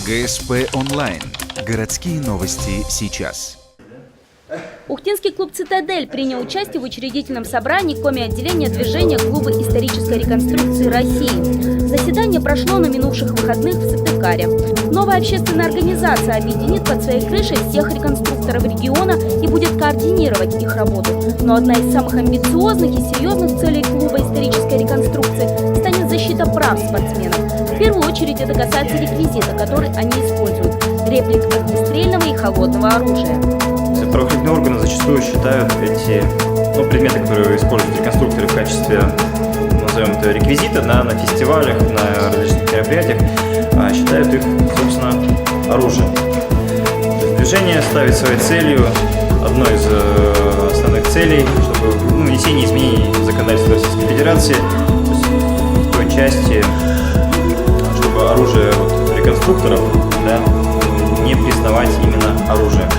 ГСП онлайн. Городские новости сейчас. Ухтинский клуб «Цитадель» принял участие в учредительном собрании коми-отделения движения Клуба исторической реконструкции России. Заседание прошло на минувших выходных в Сыктывкаре. Новая общественная организация объединит под своей крышей всех реконструкторов региона и будет координировать их работу. Но одна из самых амбициозных и серьезных целей Клуба исторической реконструкции станет защита прав спортсменов. В первую очередь это касается реквизита, который они используют – реплик огнестрельного и холодного оружия. Правоохранительные органы зачастую считают эти предметы, которые используют реконструкторы в качестве, назовем это, реквизита на фестивалях, на различных мероприятиях, считают их, собственно, оружием. Движение ставит своей целью, одной из основных целей, чтобы внесение изменений в законодательство Российской Федерации, то есть в той части, чтобы оружие реконструкторов не признавать именно оружием.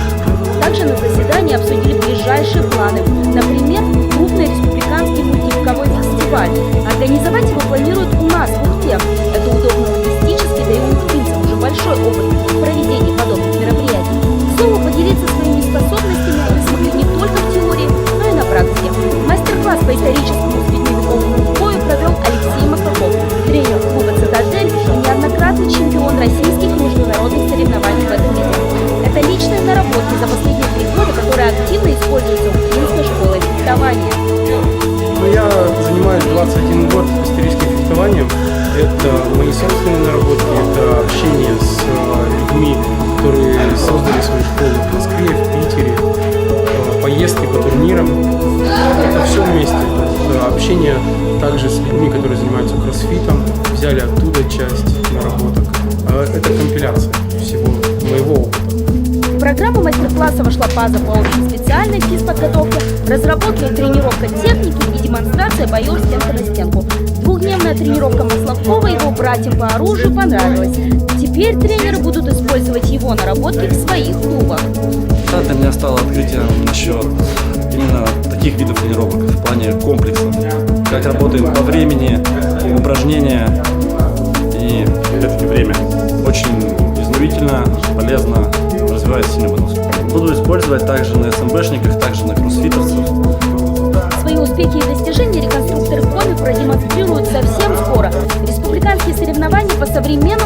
Также на заседании обсудили ближайшие планы. Например, крупный республиканский мультипликовой фестиваль. Организовать его планируют у нас, в Ухте. Это удобно логистически, да и у ухтинцев уже большой опыт проведения подобных мероприятий. К слову, поделиться своими способностями мы смогли не только в теории, но и на практике. Мастер-класс по историческому средневековому бою провел Алексей Маклаков, тренер клуба «Цитадель» и неоднократный чемпион российских и международных соревнований в этом виде. Это личные наработки за последние 3 года, которые активно используются Ухтинской школой фехтования. Я занимаюсь 21 год историческим фехтованием. Это мои собственные наработки, это общение с людьми, которые создали свои школы в Москве, в Питере, поездки по турнирам. Это все вместе. Это общение также с людьми, которые занимаются кроссфитом, взяли оттуда часть наработок. Это компиляция всего моего опыта. В программу мастер-класса вошла база по общей специальной физподготовке, разработка и тренировка техники и демонстрация боев стенка на стенку. Двухдневная тренировка Маслакова и его братьям по оружию понравилась. Теперь тренеры будут использовать его наработки в своих клубах. Да, для меня стало открытием насчет именно таких видов тренировок в плане комплекса. Как работаем по времени, упражнения и все-таки время. Очень изнурительно, полезно, развивает сильный вынос. Буду использовать также на СМБшниках, также на кроссфитерцев. Свои успехи и достижения реконструкторы коми продемонстрируют совсем скоро. Республиканские соревнования по современному